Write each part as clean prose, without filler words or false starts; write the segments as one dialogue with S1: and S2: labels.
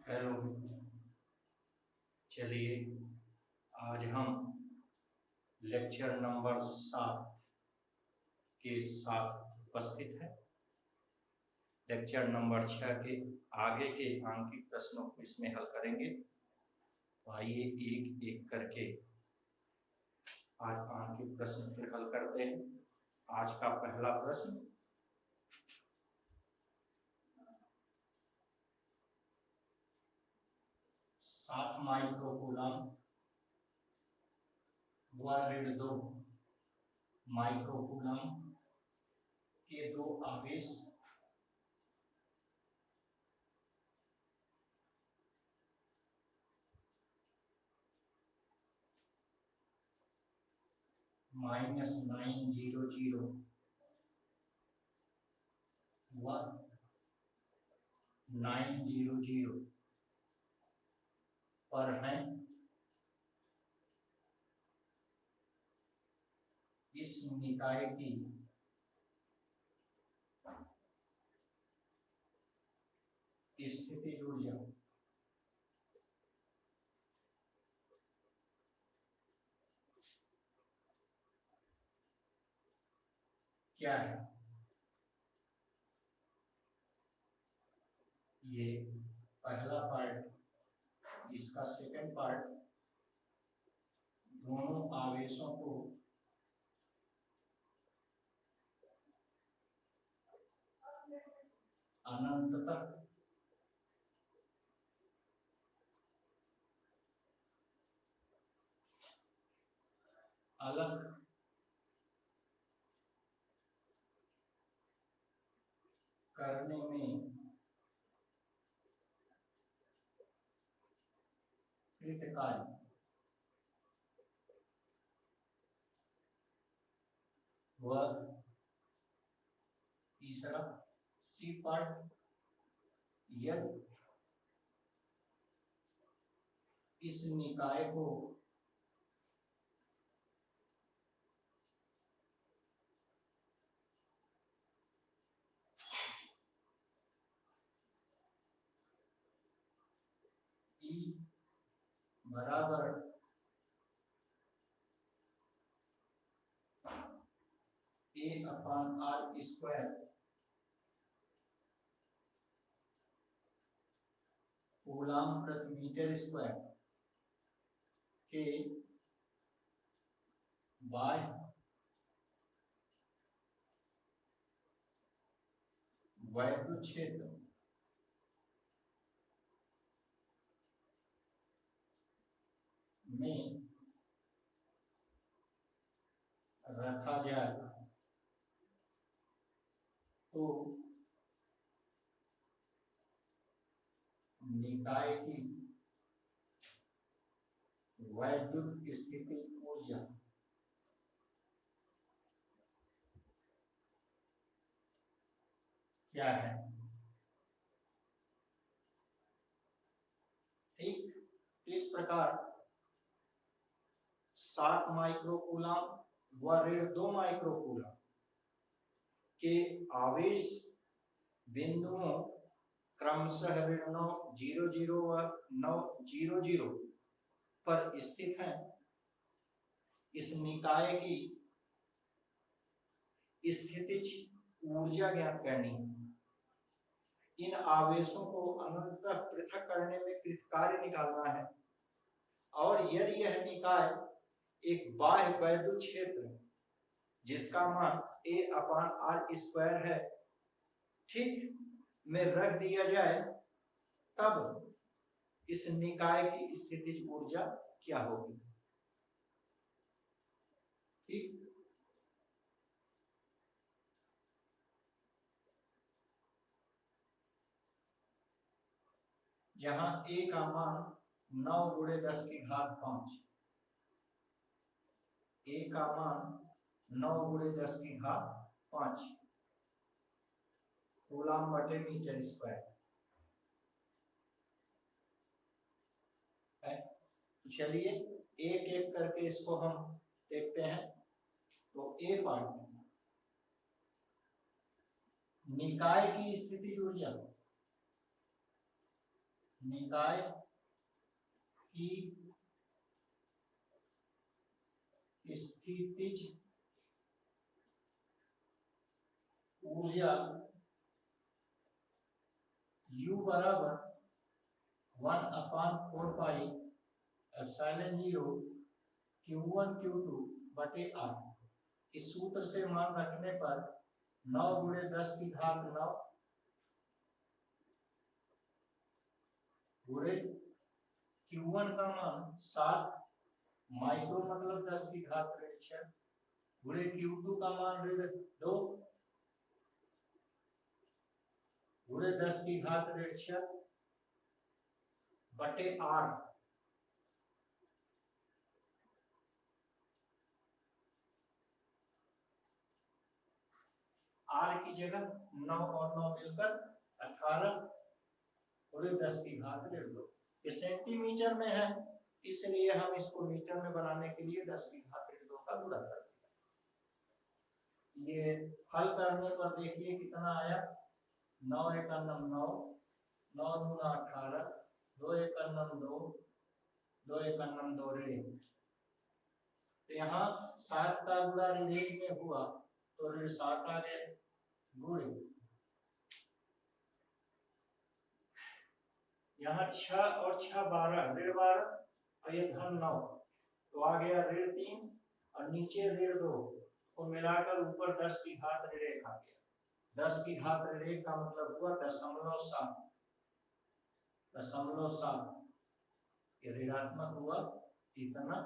S1: Hello. चलिए, आज हम लेक्चर नंबर 7 के साथ उपस्थित हैं। लेक्चर नंबर 6 के आगे के आंकिक प्रश्नों को इसमें हल करेंगे। तो आइए एक एक करके आज आंकिक प्रश्न फिर हल करते हैं। आज का पहला प्रश्न, सात माइक्रोकूलम व ऋण 2 माइक्रोकूलम के दो आवेश -900 व 900 पर हैं। इस निकाय की स्थितिज ऊर्जा क्या है? ये पहला पार्ट। इसका सेकंड पार्ट, दोनों आवेशों को अनंत तक अलग करने में कृतकार्य। वह तीसरा सी पार्ट, यदि इस निकाय को E बराबर A/R² कूलम प्रति मीटर स्क्वायर के बाह्य वैद्युत क्षेत्र में रखा जाए तो निकाय की वैद्युत स्थिति ऊर्जा क्या है? ठीक, इस प्रकार 7 माइक्रोकूलम व ऋण 2 माइक्रोकूलम के आवेश बिंदुओं क्रमशः ऋण 900 व 900 पर स्थित हैं। इस निकाय की स्थितिज ऊर्जा ज्ञात करनी है। इन आवेशों को अनंततः पृथक करने में कृतकार्य निकालना है। और यदि यह निकाय एक बाह्य वैद्युत क्षेत्र जिसका मान A/R² है, ठीक, में रख दिया जाए, तब इस निकाय की स्थितिज ऊर्जा क्या होगी? ठीक, जहां A का मान 9 × 10⁵ A का मान 9 × 10⁵ कूलम बटे मीटर स्क्वायर है। तो चलिए एक एक करके इसको हम देखते हैं। तो A पार्ट, निकाय की स्थितिज ऊर्जा निकाय की स्थितिज ऊर्जा U बराबर 1/4 एप्सिलॉन 0 Q1 Q2 बटे R। इस सूत्र से मान रखने पर 9 × 10 की घात 9 गुणे Q1 का मान 7 माइक्रो मतलब 10 की घात 6 गुणे Q2 का मान 2 गुणे 10 की घात 6 बटे R। R की जगह 9 और 9 मिलकर 18 गुणे 10 की घात 2। ये सेंटीमीटर में है, इसलिए हम इसको मीटर में बनाने के लिए 10 की घात 2 का गुणा कर दिया। ये हल करने पर देखिए कितना आया, 9 × 9 9, 9 × 18, 2 × 9 2, 2 × 9 2 ऋण। तो यहाँ 7 का गुणा ऋण में हुआ तो ऋण 7 आ गए गुणे, यहाँ 6 और 6 12 ऋण 12 और ये धन 9 तो आ गया ऋण 3 और नीचे ऋण 2 को मिलाकर ऊपर 10 की घात ऋण 1 आ गया। 10 की घात ऋण 1 का मतलब हुआ 0.7 ये ऋणात्मक हुआ इतना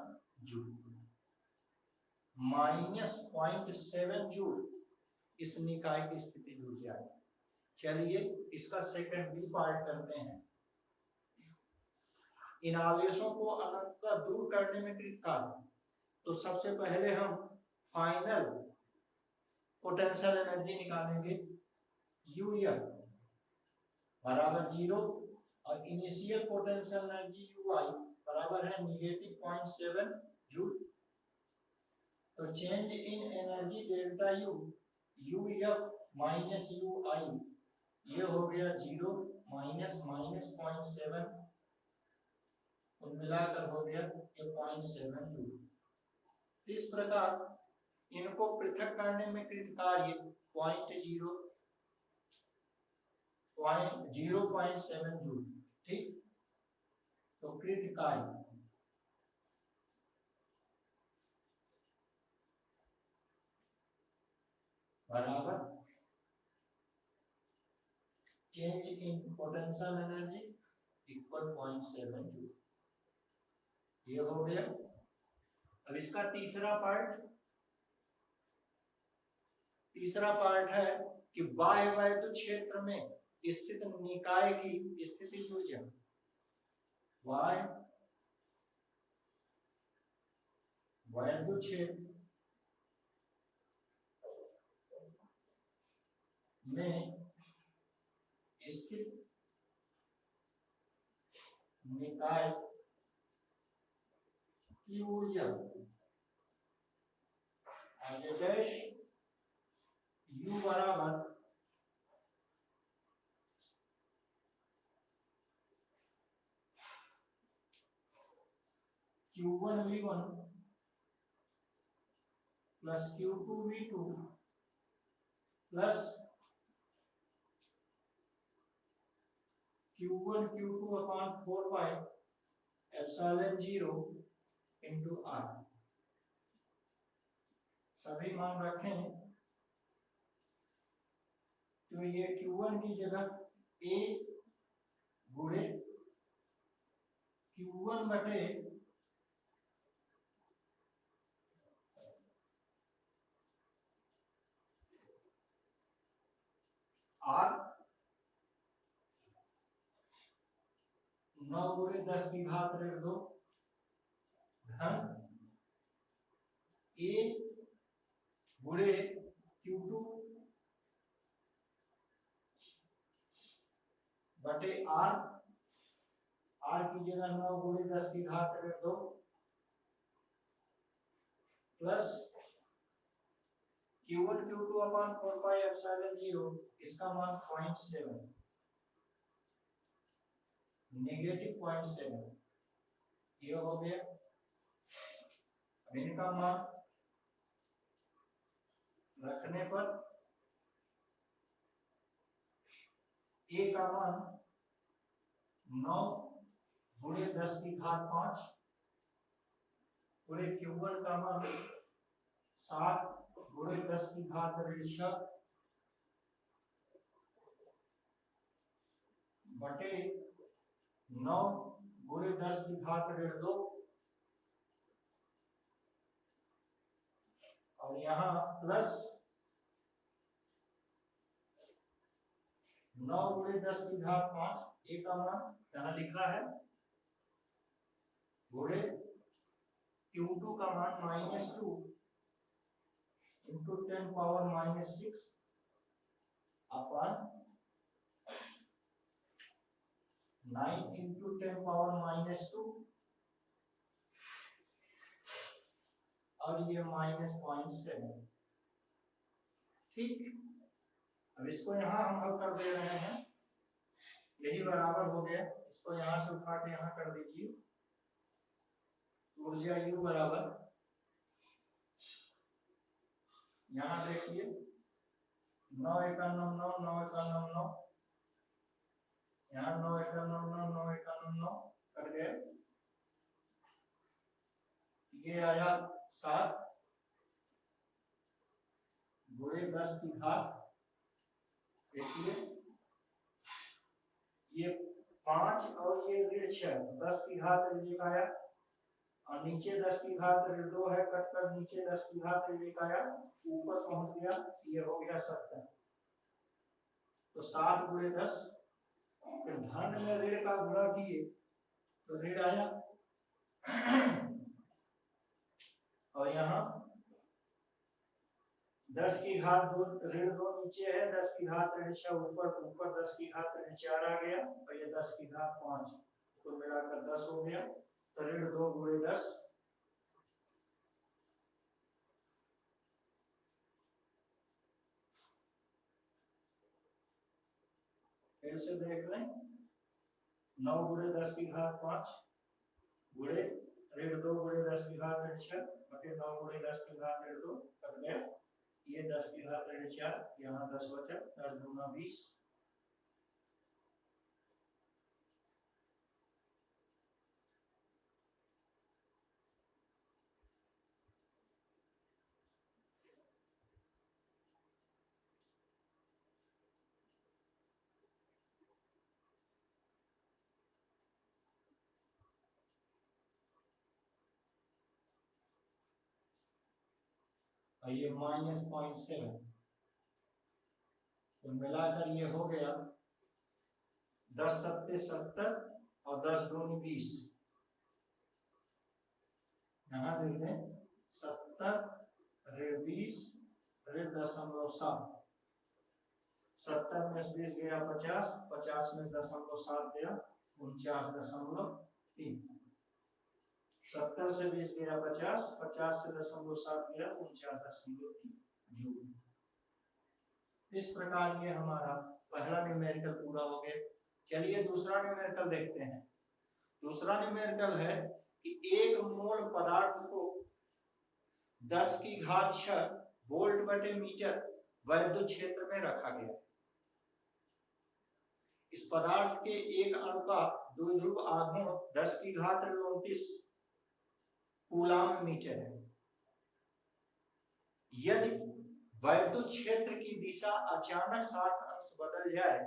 S1: जूल। -0.7 जूल इस निकाय की स्थिति ऊर्जा है। चलिए इसका सेकंड बी पार्ट करते हैं। इन आवेशों को अनंतता दूर करने में कृतकार्य। तो सबसे पहले हम फाइनल पोटेंशियल एनर्जी निकालेंगे, UF बराबर 0 और इनिशियल पोटेंशियल एनर्जी UI बराबर है -0.7 जूल। तो change in energy delta U UF minus UI ये हो गया 0 -0.7 कुल मिलाकर हो गया 0.7 जूल। इस प्रकार इनको पृथक करने में कृत कार्य 0.7 जूल। ठीक, तो कृत कार्य बराबर change in potential energy equal 0.7 joule. ये हो गया। अब इसका तीसरा पार्ट है कि बाह्य वैद्युत क्षेत्र में स्थित निकाय की स्थितिज ऊर्जा बाह्य वैद्युत क्षेत्र में स्थित निकाय की ऊर्जा डैश U बराबर Q1 V1 plus Q2 V2 plus Q1 Q2 upon 4 pi epsilon 0 into R। सभी मान रखें तो ये Q1 की जगह A गुणे Q1 बटे R 9 गुणे 10 की घात 2 धन A गुणे Q2 बटे R की जगह 9 गुणे 10 की घात 2 plus Q1 Q2 upon 4 pi epsilon 0 इसका मान 0.7 -0.7 ये हो गया। अब इनका मान रखने पर ए का मान 9 गुणे 10 की घात 5, पूरे Q1 का मान 7 गुणे 10 की घात 6 बटे 9 गुणे 10 की घात 2, और यहाँ प्लस 9 गुणे 10 की घात 5 ए का मान यहाँ लिखा है, गुणे Q2 का मान -2 इंटू 10 पावर -6 अपन 9 इंटू 10 पावर -2 और ये -0.7। ठीक, अब इसको यहाँ हम हल कर दे रहे हैं, यही बराबर हो गया। इसको यहाँ से उठा के यहाँ कर दीजिए। ऊर्जा U बराबर, यहाँ देखिए 9 91 9 9 91 9, यहाँ 9 91 9 9 91 9 कर गए। ये आया 7 गुणे 10 की घात, देखिए ये 5 और ये 6 10 की घात एक आया, और नीचे 10 की घात 2 है, कट कर नीचे 10 की घात एक आया, ऊपर पहुंच गया, ये हो गया 70। तो 7 गुणे 10, फिर धन में ऋण का गुणा किए तो ऋण आया, और यहाँ 10 की घात 2 ऋण 2 नीचे है, 10 की घात 6 ऊपर, ऊपर 10 की घात 4 आ गया, और ये 10 की घात 5 कुल मिलाकर 10 हो गया। तो ऋण 2 गुणे 10, फिर से देख लें, 9 गुणे 10 की घात 5 गुणे ऋण 2 गुणे 10 की घात 6 बटे 9 गुणे 10 की घात 2 कर गया, ये 10 की घात 4, यहाँ 10 बचा, 10 दूना 20। और ये -0.7, तो मिलाकर ये हो गया 10 सत्ते 70 और 10 दूनी 20। यहाँ देखें 70 ऋण 20 ऋण 0.7, 70 में 20 गया 50, 50 में 0.7 गया 49.3, 70 से 20 गया 50, 50 से 0.7 गया 49.3 जूल। इस प्रकार ये हमारा पहला न्यूमेरिकल पूरा हो गया। चलिए दूसरा न्यूमेरिकल देखते हैं। दूसरा न्यूमेरिकल है कि 1 मोल पदार्थ को 10 की घात 6 वोल्ट बटे मीटर वैद्युत क्षेत्र में रखा गया। इस पदार्थ के एक अणु का द्विध्रुव आघूर्ण 10 की घात 29 कूलाम मीटर है। यदि वैद्युत क्षेत्र की दिशा अचानक 60 अंश बदल जाए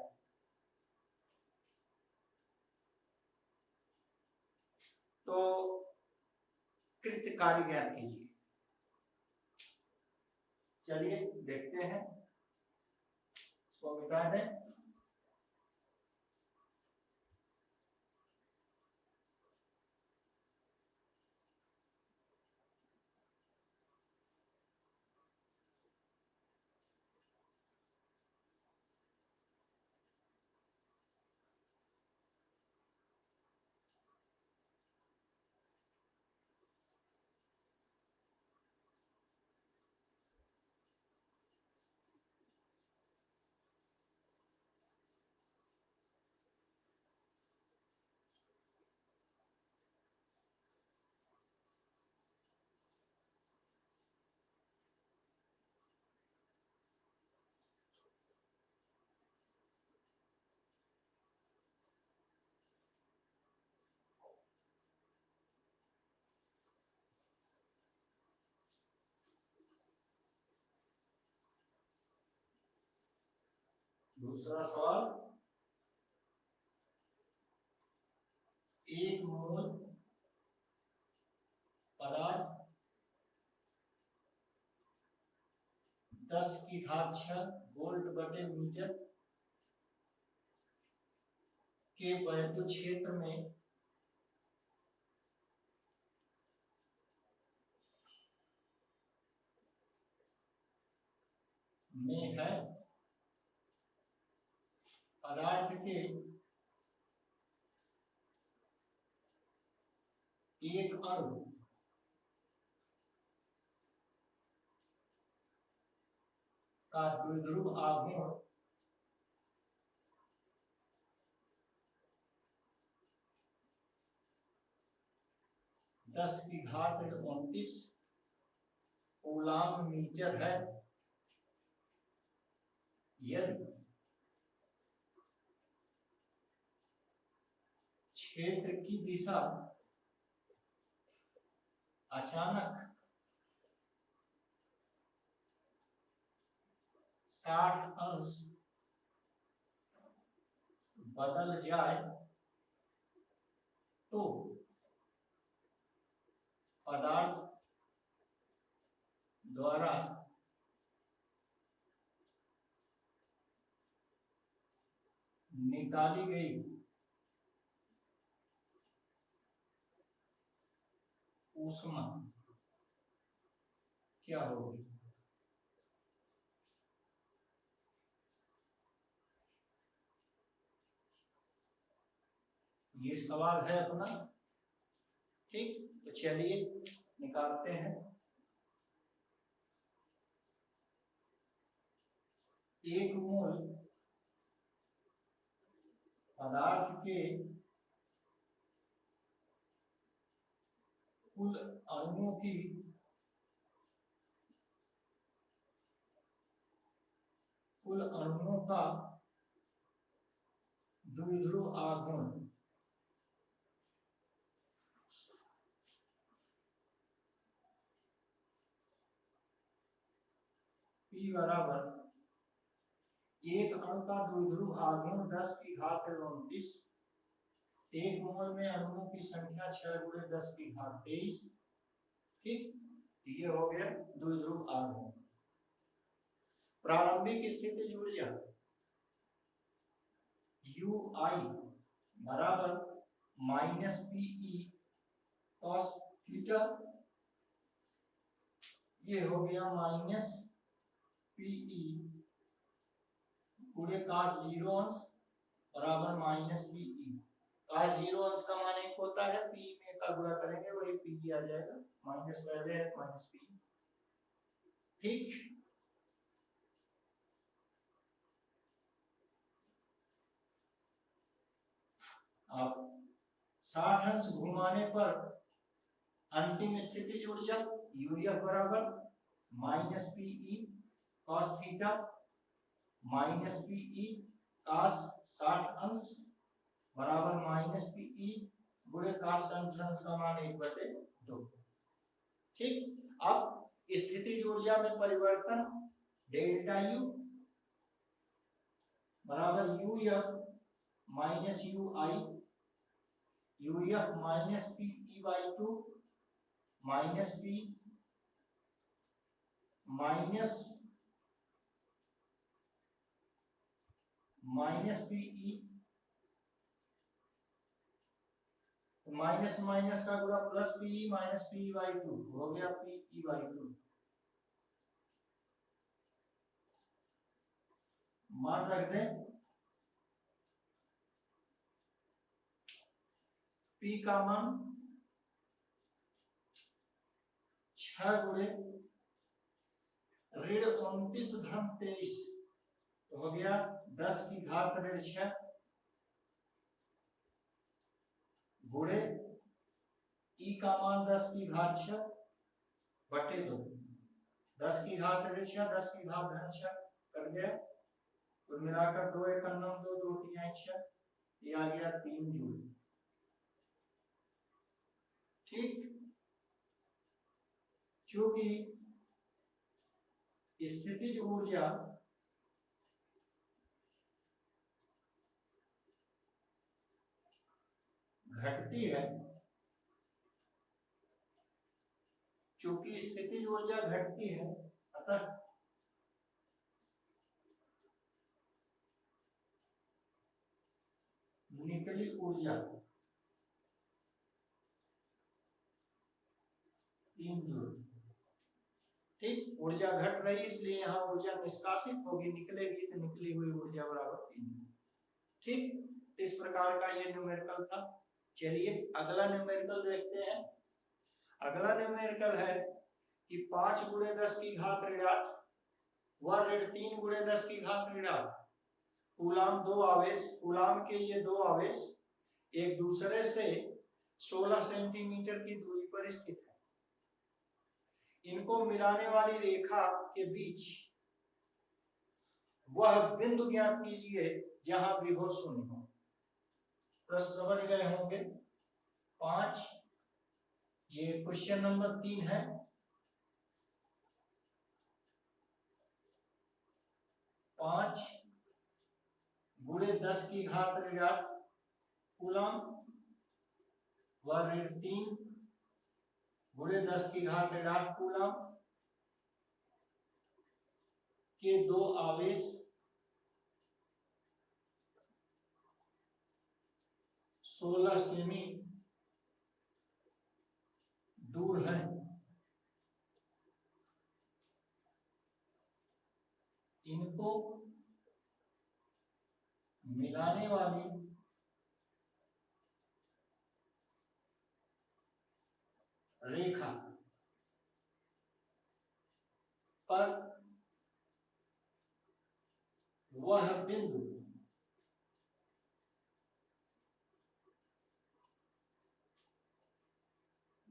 S1: तो कृत कार्य ज्ञात कीजिए। चलिए देखते हैं, इसको मिटा दें। दूसरा सवाल, 1 मोल पदार्थ 10⁶ वोल्ट/मीटर के वैद्युत क्षेत्र में है। पदार्थ के एक अणु का द्विध्रुव आघूर्ण 10⁻²৯ कूलाम मीटर है। यदि क्षेत्र की दिशा अचानक 60° बदल जाए तो पदार्थ द्वारा निकाली गई ऊष्मा क्या होगी? ये सवाल है अपना। ठीक, तो चलिए निकालते हैं। 1 मोल पदार्थ के कुल अणुओं की का द्विध्रुव आघूर्ण P बराबर, एक अणु का द्विध्रुव आघूर्ण 10⁻²৯। 1 मोल में अणुओं की संख्या 6×10⁻23। ठीक, ये हो गया द्विध्रुव आघूर्ण। प्रारंभिक स्थितिज ऊर्जा UI बराबर -PE cos थीटा, ये हो गया -PE पूरे cos 0° बराबर -PE। cos 0° का मान 1 होता है, P में का गुणा करेंगे वही PE आ जाएगा, माइनस पहले है -PE। ठीक, अब 60° घुमाने पर अंतिम स्थितिज ऊर्जा UF बराबर -PE cos theta -PE cos 60° बराबर -PE गुणे cos 60° का मान 1/2। ठीक, अब स्थितिज ऊर्जा में परिवर्तन डेल्टा U बराबर UF minus UI, UF -PE/2 minus P minus PE, minus minus का गुणा प्लस PE माइनस PE/2 हो गया PE/2। मान रख दें P का मान 6×-29-23 तो हो गया 10⁻6 गुणे E का मान 10⁻6/2, 10⁻6 10⁻6 कर गया, कुल मिलाकर 2 × 9 2 2 3 6, ये आ गया 3 जूल। ठीक, क्योंकि स्थितिज ऊर्जा घटती है, चूंकि स्थितिज ऊर्जा घटती है, अतः निकली ऊर्जा 3 जूल। ठीक, ऊर्जा घट रही इसलिए यहाँ ऊर्जा निष्कासित होगी, निकलेगी तो निकली हुई ऊर्जा बराबर 3 जूल। ठीक, इस प्रकार का ये न्यूमेरिकल था। चलिए अगला न्यूमेरिकल देखते हैं। अगला न्यूमेरिकल है कि 5 × 10 की घात ऋण 8 व ऋण 3 × 10 की घात ऋण 8 कूलाम दो आवेश, कूलाम के ये दो आवेश एक दूसरे से 16 सेंटीमीटर की दूरी पर स्थित है। इनको मिलाने वाली रेखा के बीच वह बिंदु ज्ञात कीजिए जहां विभव शून्य हो। प्रश्न समझ गए होंगे। 5, ये क्वेश्चन नंबर 3 है। 5 × 10 की घात ऋण 8 कूलाम व ऋण 3 × 10 की घात ऋण 8 कूलाम के दो आवेश 16 सेमी दूर हैं। इनको मिलाने वाली रेखा पर वह बिंदु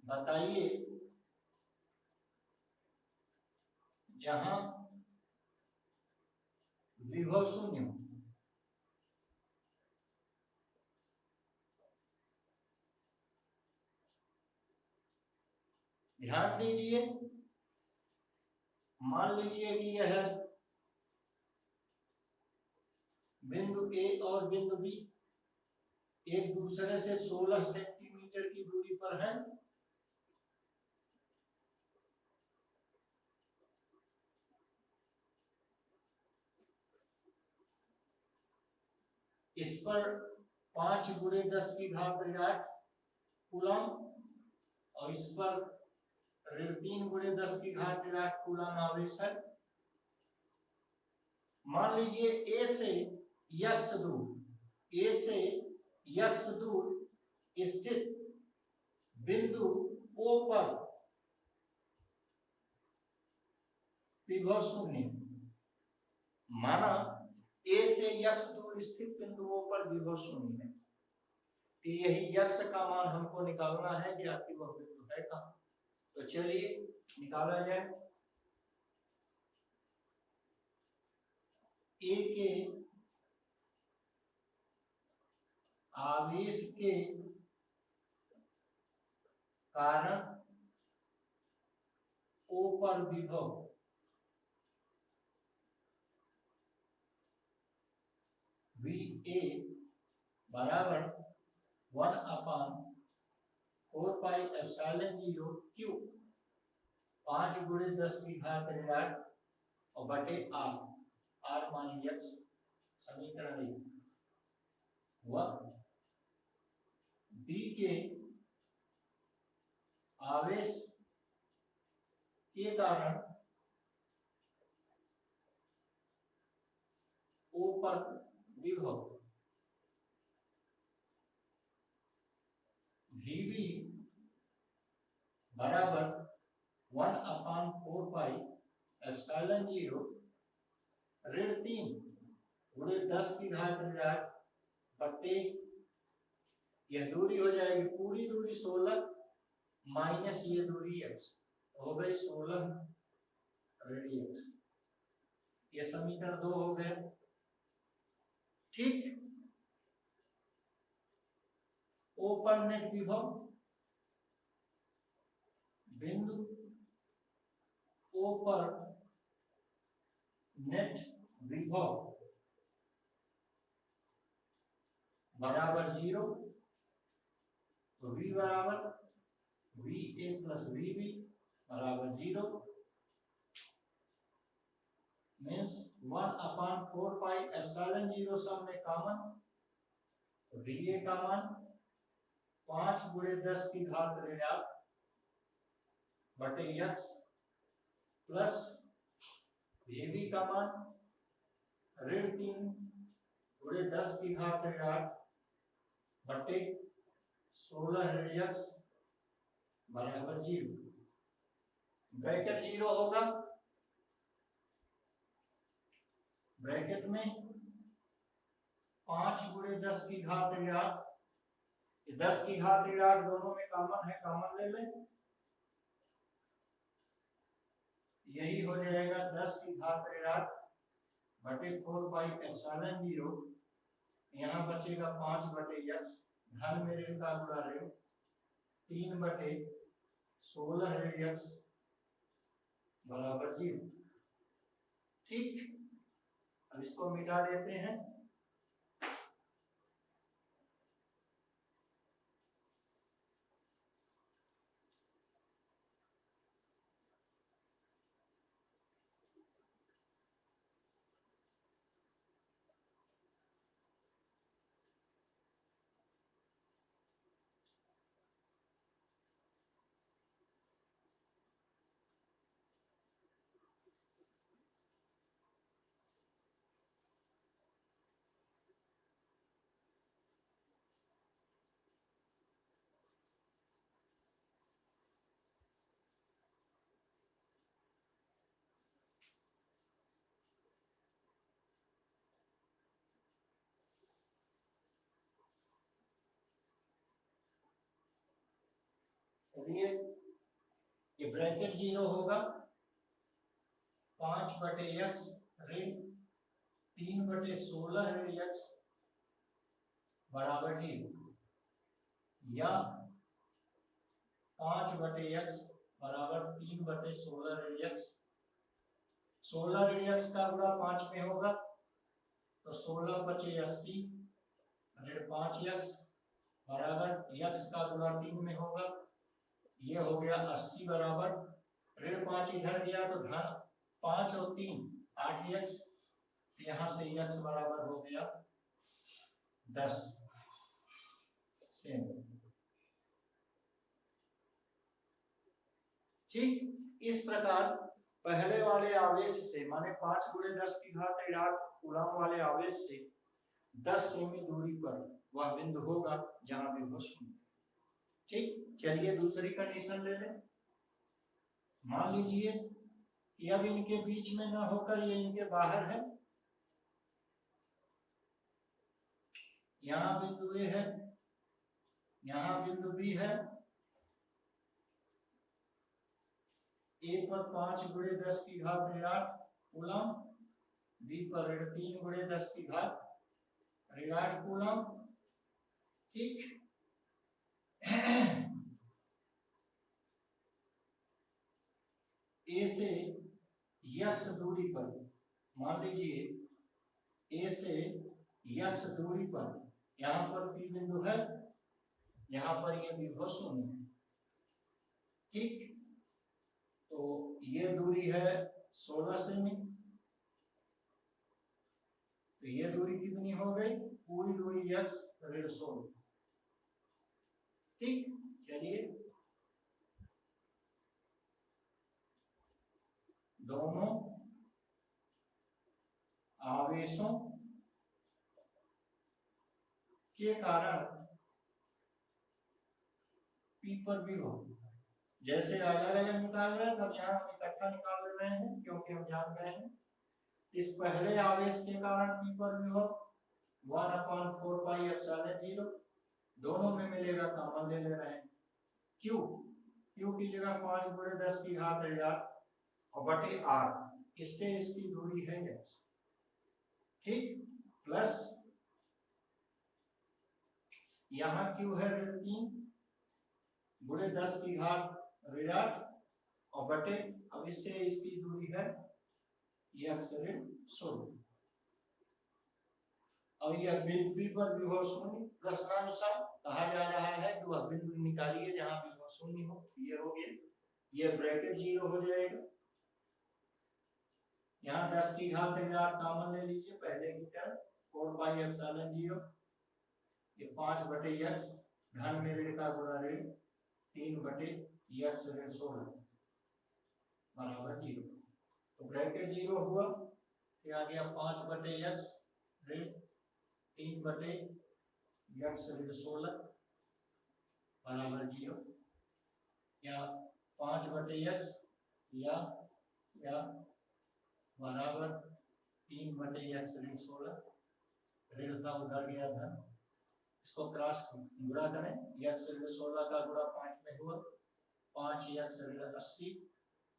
S1: बताइए जहां विभव शून्य हो। ध्यान दीजिए, मान लीजिए कि यह बिंदु ए और बिंदु बी एक दूसरे से 16 सेंटीमीटर की दूरी पर है। इस पर 5 × 10 की घात ऋण 8 कूलाम और इस पर ऋण 3 × 10 की घात ऋण 8 कूलाम आवेश है। मान लीजिए ए से यक्ष दूर स्थित बिंदु ओ पर विभव शून्य। माना ए से यक्ष दूर स्थित बिंदुओं पर विभव शून्य है, तो यही यक्ष का मान हमको निकालना है कि आखिर वह बिंदु है कहां। तो चलिए निकाला जाए। ए के आवेश के कारण ओ पर विभव VA बराबर 1/4πε0 Q 5 × 10 की घात ऋण 8 और बटे R मान यक्ष समीकरण 1 व B के आवेश के कारण O पर विभव VB बराबर 1/4πε0 ऋण 3 × 10 की घात ऋण 8 बटे यह दूरी हो जाएगी पूरी दूरी 16 माइनस ये दूरी x हो गई 16 ऋण x। ये समीकरण 2 हो गए। ठीक, ओ पर नेट विभव बिंदु ओ पर नेट विभव बराबर 0 तो v बराबर V A plus V B बराबर 0 मीन्स 1/4 पाई एप्सिलॉन 0 सब में कॉमन, तो वी ए का मान 5 गुणे 10 की घात ऋणात्मक बटे x प्लस वी बी का मान ऋण 3 गुणे 10 की घात ऋणात्मक बटे 16 ऋण x बराबर 0। ब्रैकेट 0 होगा, ब्रैकेट में 5 गुणे 10 की घात ऋणात्मक, 10 की घात ऋणात्मक दोनों में कॉमन है, कॉमन ले लें, यही हो जाएगा 10 की घात ऋणात्मक बटे 4 पाई एप्सिलॉन 0, यहाँ बचेगा 5 बटे x, धन में ऋण का गुणा ऋण 3 बटे 16 ऋण x बराबर 0। ठीक, अब इसको मिटा देते हैं। चलिए, ये ब्रैकेट 0 होगा, 5 बटे x ऋण 3 बटे 16 ऋण x बराबर 0, या 5 बटे x बराबर 3 बटे 16 ऋण x। 16 ऋण x का गुणा 5 में होगा, तो 16 बचे 80 ऋण 5x बराबर x का गुणा 3 में होगा, ये हो गया 80 बराबर ऋण 5 इधर गया तो धन 5 और 3 8x, यहाँ से x बराबर हो गया 10। ठीक, इस प्रकार पहले वाले आवेश से माने 5 गुणे 10 की घात ऋणात्मक कूलम वाले आवेश से 10 सेमी दूरी पर वह बिंदु होगा जहां विभव शून्य। ठीक, चलिए दूसरी कंडीशन ले लें। मान लीजिए कि अब इनके बीच में ना होकर ये इनके बाहर है, यहाँ बिंदु ए है, यहाँ बिंदु बी है, ए पर 5 गुणे 10 की घात ऋणात्मक कूलम, बी पर ऋण 3 गुणे 10 की घात ऋणात्मक कूलम। ठीक, ए से x दूरी पर, मान लीजिए ए से x दूरी पर यहाँ पर P बिंदु है, यहाँ पर ये विभव शून्य है। ठीक, तो ये दूरी है 16 सेमी, तो ये दूरी कितनी हो गई, पूरी दूरी x ऋण 16। ठीक, चलिए दोनों आवेशों के कारण P पर भी हो, जैसे अलग अलग निकाल रहे हैं तब यहाँ हम इकट्ठा निकाल रहे हैं क्योंकि हम जान गए हैं। इस पहले आवेश के कारण P पर भी हो 1/4 पाई एप्सिलॉन 0, दोनों में मिलेगा, कॉमन ले ले रहे हैं। Q, Q की जगह 5 गुणे 10 की घात ऋणात्मक और बटे R, इससे इसकी दूरी है x। ठीक, प्लस यहाँ Q है ऋण 3 गुणे 10 की घात ऋणात्मक और बटे, अब इससे इसकी दूरी है x ऋण 16। और यह बिंदु P पर विभव शून्य प्रश्नानुसार कहा जा रहा है कि वह बिंदु निकालिए जहां विभव शून्य हो। ये हो गया, ये ब्रैकेट 0 हो जाएगा। यहाँ 10 की घात 4 कॉमन ले लीजिए पहले की तरह, 4 पाई एप्सिलॉन 0, ये 5/x घन में ऋण का गुणा ऋण 3/x ऋण 16 बराबर 0। तो ब्रैकेट 0 हुआ, फिर आ गया 5/x ऋण 3/x ऋण 16 बराबर 0, या 5/x या बराबर 3/x ऋण 16, ऋण था उधर गया धन, इसको क्रॉस गुणा करें, x ऋण 16 का गुणा 5 में हुआ 5x ऋण 80,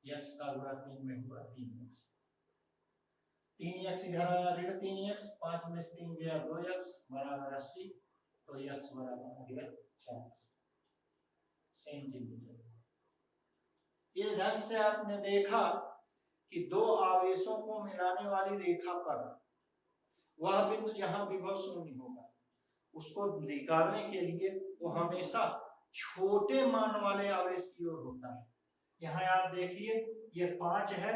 S1: x का गुणा 3 में हुआ 3x, 3x इधर आया ऋण 3x, 5 में से 3 गया 2x बराबर 80, तो x बराबर हो गया 40 सेंटीमीटर। इस ढंग से आपने देखा कि दो आवेशों को मिलाने वाली रेखा पर वह बिंदु जहां विभव शून्य होगा उसको निकालने के लिए वो हमेशा छोटे मान वाले आवेश की ओर होता है। यहाँ आप देखिए ये 5 है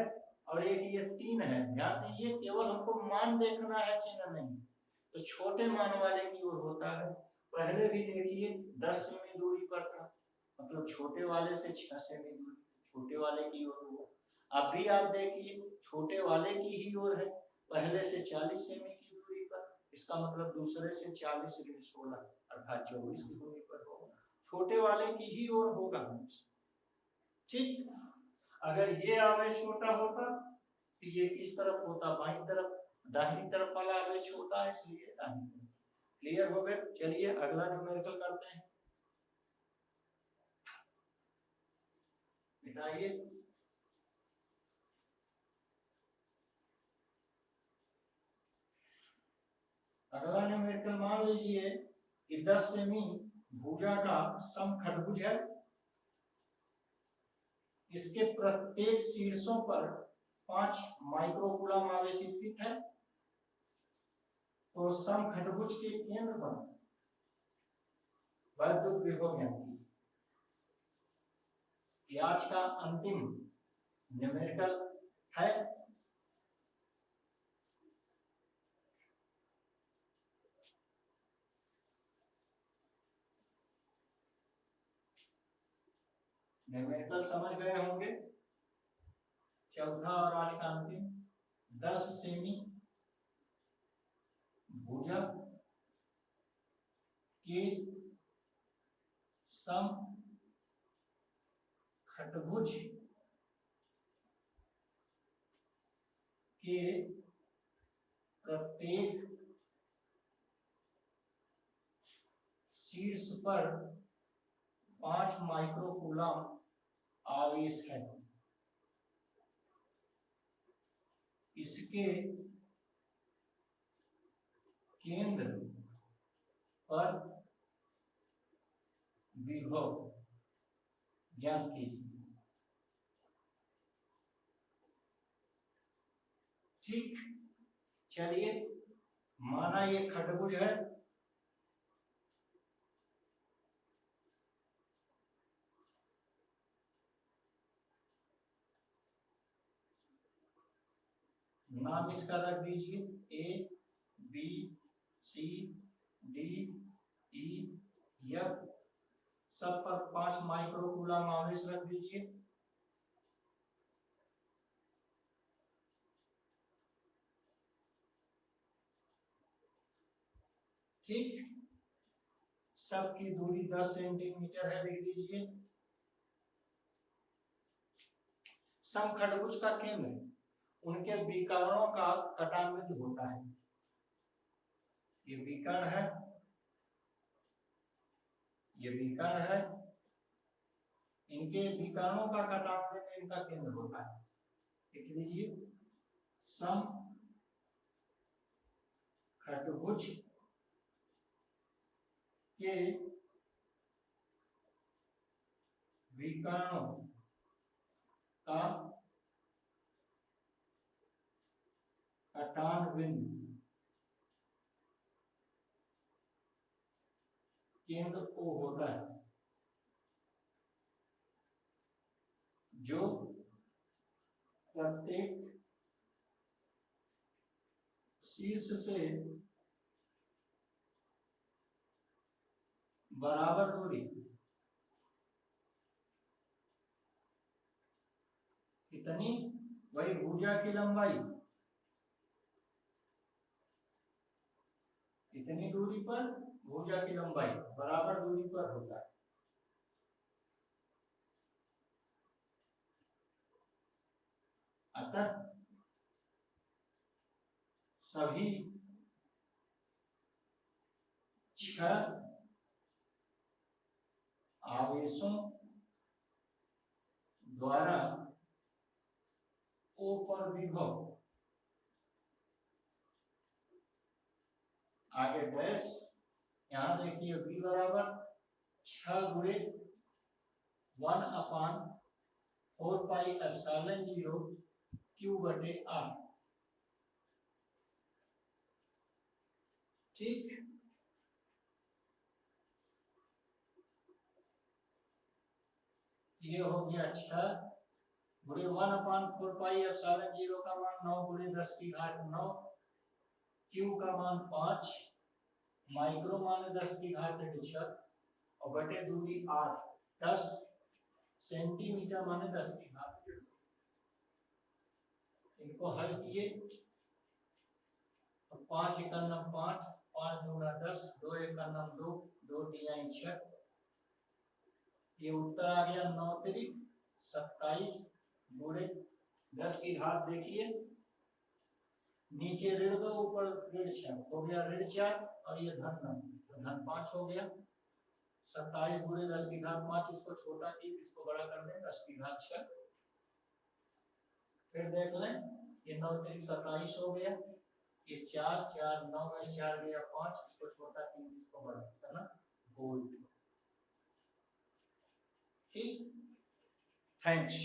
S1: और एक ये 3 है, ध्यान दीजिए केवल हमको मान देखना है, चिन्ह नहीं, तो छोटे मान वाले की ओर होता है। पहले भी देखिए 10 सेमी दूरी पर था, मतलब छोटे वाले से 6 सेमी दूरी, छोटे वाले की ओर हुआ। अभी आप देखिए छोटे वाले की ही ओर है, पहले से 40 सेमी की दूरी पर, इसका मतलब दूसरे से 40 ऋण 16 अर्थात 24 की दूरी पर होगा, छोटे वाले की ही ओर होगा हमेशा। ठीक, अगर ये आवेश छोटा होता तो ये किस तरफ होता, बाईं तरफ, दाहिनी तरफ वाला आवेश छोटा है इसलिए दाहिनी तरफ। क्लियर हो गया? चलिए अगला न्यूमेरिकल करते हैं। मिटाइए, अगला न्यूमेरिकल मान लीजिए कि 10 सेमी भुजा का समखंडभुज है, इसके प्रत्येक शीर्षों पर 5 माइक्रोकूलम आवेश स्थित है। तो समखंडभुज के केंद्र पर वैद्युत विभव ज्ञात कीजिए। आज का अंतिम न्यूमेरिकल है। न्यूमेरिकल समझ गए होंगे। चौथा और आज का अंतिम, 10 सेमी भुजा के समखंडभुज के प्रत्येक शीर्ष पर 5 माइक्रोकूलम आवेश है। इसके केंद्र पर विभव ज्ञात कीजिए। ठीक, चलिए माना ये खंडभुज है, नाम इसका रख दीजिए A B C D E F, सब पर 5 माइक्रोकूलम आवेश रख दीजिए। ठीक, सबकी दूरी 10 सेंटीमीटर है, लिख दीजिए। समखंडभुज का केंद्र उनके विकर्णों का कटानबिंदु होता है। ये विकर्ण है, ये विकर्ण है, इनके विकर्णों का कटानबिंदु इनका केंद्र होता है। लिख लीजिए, समखंडभुज के विकर्णों का कटानबिंदु केंद्र O होता है, जो प्रत्येक शीर्ष से बराबर दूरी कितनी, वही भुजा की लंबाई इतनी दूरी पर, भुजा की लंबाई बराबर दूरी पर होता है। अतः सभी 6 आवेशों द्वारा O पर विभव, आगे डैश, यहां देखिए V बराबर 6 गुणे 1/4 पाई एप्सिलॉन 0 Q बटे R। ठीक, ये हो गया 6 गुणे 1/4 पाई एप्सिलॉन 0 का मान 9 गुणे 10 की घात 9, Q का मान 5 माइक्रो माने 10 की घात 6 और बटे दूरी R 10 सेंटीमीटर माने 10 की घात। इनको हल किए तो 5 एकम 5, 5 दूना 10, 2 एकम 2, 2 तिहाई 6, ये उत्तर आ गया 9 तिरिक 27 गुणे 10 की घात। देखिए नीचे ऋण 2 ऊपर ऋण 6 हो गया ऋण 4 और ये धन 9 तो धन 5 हो गया। 27 गुणे 10 की घात 5, इसको छोटा की इसको बड़ा कर दें 10 की घात 6। फिर देख लें ये 9 तिरिक 27 हो गया, ये 4 4 9 में 4 गया 5, इसको छोटा की इसको बड़ा करना वोल्ट। ठीक, थैंक्स।